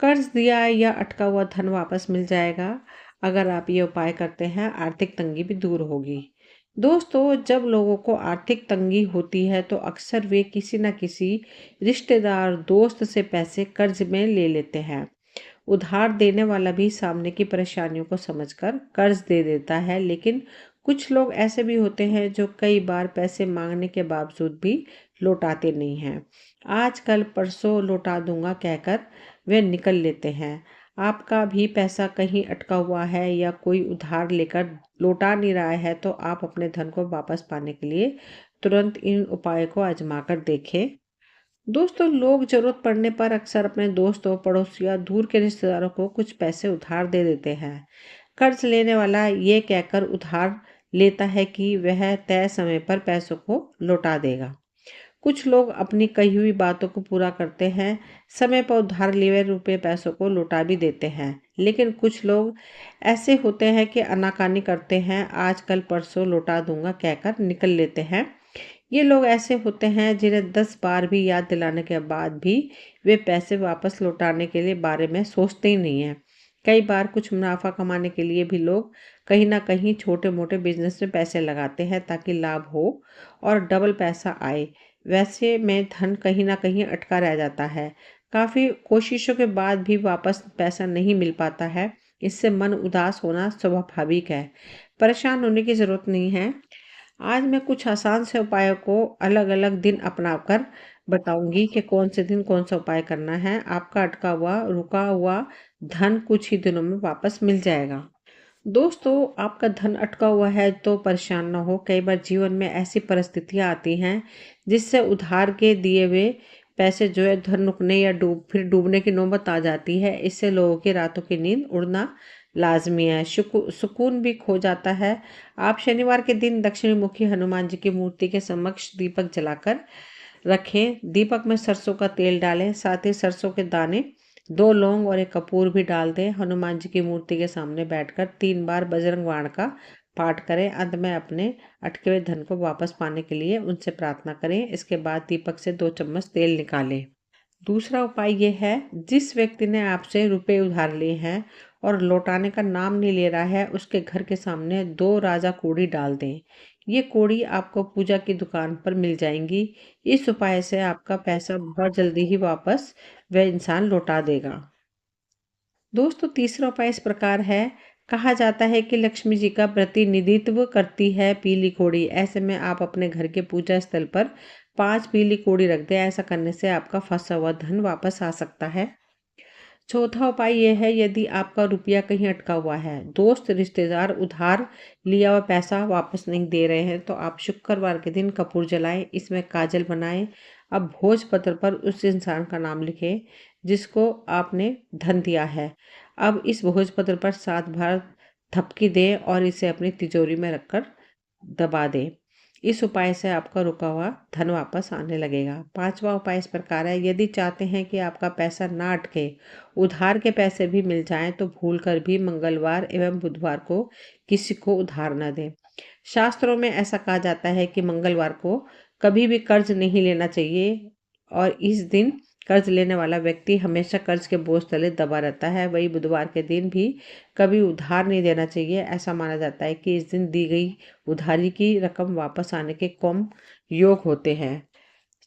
कर्ज दिया या अटका हुआ धन वापस मिल जाएगा। अगर आप ये उपाय करते हैं, आर्थिक तंगी भी दूर होगी। दोस्तों, जब लोगों को आर्थिक तंगी होती है तो अक्सर वे किसी न किसी रिश्तेदार, दोस्त से पैसे कर्ज में ले लेते हैं। उधार देने वाला भी सामने की परेशानियों को समझकर कर्ज दे देता है, लेकिन कुछ लोग ऐसे भी होते हैं जो कई बार पैसे मांगने के बावजूद भी लौटाते नहीं हैं। आजकल परसों लौटा दूंगा कहकर वे निकल लेते हैं। आपका भी पैसा कहीं अटका हुआ है या कोई उधार लेकर लौटा नहीं रहा है, तो आप अपने धन को वापस पाने के लिए तुरंत इन उपायों को आजमा कर देखें। दोस्तों, लोग जरूरत पड़ने पर अक्सर अपने दोस्तों, पड़ोसियों या दूर के रिश्तेदारों को कुछ पैसे उधार दे देते हैं। कर्ज लेने वाला ये कहकर उधार लेता है कि वह तय समय पर पैसों को लौटा देगा। कुछ लोग अपनी कही हुई बातों को पूरा करते हैं, समय पर उधार लिए हुए रुपए पैसों को लौटा भी देते हैं। लेकिन कुछ लोग ऐसे होते हैं कि आनाकानी करते हैं, आज कल परसों लौटा दूंगा कहकर निकल लेते हैं। ये लोग ऐसे होते हैं जिन्हें 10 बार भी याद दिलाने के बाद भी वे पैसे वापस लौटाने के लिए बारे में सोचते ही नहीं हैं। कई बार कुछ मुनाफा कमाने के लिए भी लोग कहीं ना कहीं छोटे मोटे बिजनेस में पैसे लगाते हैं ताकि लाभ हो और डबल पैसा आए। वैसे में धन कहीं ना कहीं अटका रह जाता है। काफ़ी कोशिशों के बाद भी वापस पैसा नहीं मिल पाता है। इससे मन उदास होना स्वाभाविक है। परेशान होने की ज़रूरत नहीं है। आज मैं कुछ आसान से उपायों को अलग अलग दिन अपनाकर बताऊंगी कि कौन से दिन कौन सा उपाय करना है। आपका अटका हुआ, रुका हुआ धन कुछ ही दिनों में वापस मिल जाएगा। दोस्तों, आपका धन अटका हुआ है तो परेशान ना हो। कई बार जीवन में ऐसी परिस्थितियां आती हैं जिससे उधार के दिए हुए पैसे जो है धन रुकने या फिर डूबने की नौबत आ जाती है। इससे लोगों की रातों की नींद उड़ना लाजमी है, सुकून भी खो जाता है। आप शनिवार के दिन दक्षिण मुखी हनुमान जी की मूर्ति के समक्ष दीपक जलाकर रखें। दीपक में सरसों का तेल डालें, साथ ही सरसों के दाने, 2 लौंग और 1 कपूर भी डाल दें। हनुमान जी की मूर्ति के सामने बैठकर 3 बार बजरंग बाण का पाठ करें। अंत में अपने अटके हुए धन को वापस पाने के लिए उनसे प्रार्थना करें। इसके बाद दीपक से 2 चम्मच तेल निकालें। दूसरा उपाय ये है, जिस व्यक्ति ने आपसे रुपए उधार लिए हैं और लौटाने का नाम नहीं ले रहा है, उसके घर के सामने 2 राजा कौड़ी डाल दें। ये कौड़ी आपको पूजा की दुकान पर मिल जाएंगी। इस उपाय से आपका पैसा बहुत जल्दी ही वापस वह इंसान लौटा देगा। दोस्तों, तीसरा उपाय इस प्रकार है। कहा जाता है कि लक्ष्मी जी का प्रतिनिधित्व करती है पीली कौड़ी। ऐसे में आप अपने घर के पूजा स्थल पर 5 पीली कौड़ी रख दें। ऐसा करने से आपका फंसा हुआ धन वापस आ सकता है। चौथा उपाय यह है, यदि आपका रुपया कहीं अटका हुआ है, दोस्त रिश्तेदार उधार लिया हुआ पैसा वापस नहीं दे रहे हैं, तो आप शुक्रवार के दिन कपूर जलाएं, इसमें काजल बनाएं। अब भोजपत्र पर उस इंसान का नाम लिखें जिसको आपने धन दिया है। अब इस भोजपत्र पर 7 बार थपकी दें और इसे अपनी तिजोरी में रखकर दबा दें। इस उपाय से आपका रुका हुआ धन वापस आने लगेगा। पांचवा उपाय इस प्रकार है, यदि चाहते हैं कि आपका पैसा ना अटके, उधार के पैसे भी मिल जाएं, तो भूल कर भी मंगलवार एवं बुधवार को किसी को उधार न दें। शास्त्रों में ऐसा कहा जाता है कि मंगलवार को कभी भी कर्ज नहीं लेना चाहिए और इस दिन कर्ज लेने वाला व्यक्ति हमेशा कर्ज के बोझ तले दबा रहता है। वही बुधवार के दिन भी कभी उधार नहीं देना चाहिए। ऐसा माना जाता है कि इस दिन दी गई उधारी की रकम वापस आने के कम योग होते हैं।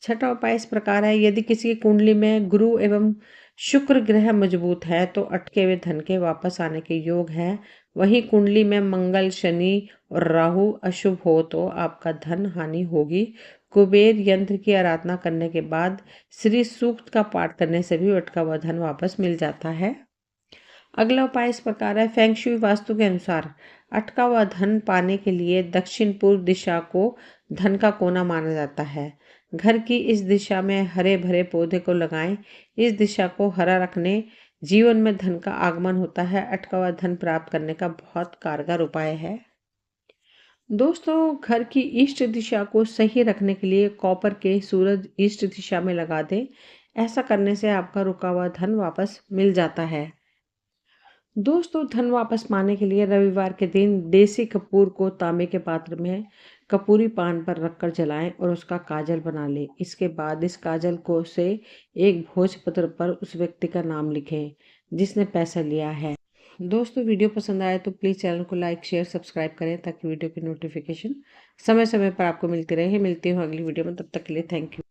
छठा उपाय इस प्रकार है, यदि किसी की कुंडली में गुरु एवं शुक्र ग्रह मजबूत है तो अटके हुए धन के वापस आने के योग है। वहीं कुंडली में मंगल, शनि और राहु अशुभ हो तो आपका धन हानि होगी। कुबेर यंत्र की आराधना करने के बाद श्री सूक्त का पाठ करने से भी अटका हुआ धन वापस मिल जाता है। अगला उपाय इस प्रकार है, फेंग शुई वास्तु के अनुसार अटका हुआ धन पाने के लिए दक्षिण पूर्व दिशा को धन का कोना माना जाता है। घर की इस दिशा में हरे भरे पौधे को लगाएं। इस दिशा को हरा रखने जीवन में धन का आगमन होता है। अटका हुआ धन प्राप्त करने का बहुत कारगर उपाय है। दोस्तों, घर की ईस्ट दिशा को सही रखने के लिए कॉपर के सूरज ईस्ट दिशा में लगा दें। ऐसा करने से आपका रुका हुआ धन वापस मिल जाता है। दोस्तों, धन वापस पाने के लिए रविवार के दिन देसी कपूर को तांबे के पात्र में कपूरी पान पर रखकर जलाएं और उसका काजल बना लें। इसके बाद इस काजल को से एक भोजपत्र पर उस व्यक्ति का नाम लिखें जिसने पैसा लिया है। दोस्तों, वीडियो पसंद आए तो प्लीज़ चैनल को लाइक शेयर सब्सक्राइब करें ताकि वीडियो की नोटिफिकेशन समय समय पर आपको मिलती रहे। मिलती हूँ अगली वीडियो में, तब तक के लिए थैंक यू।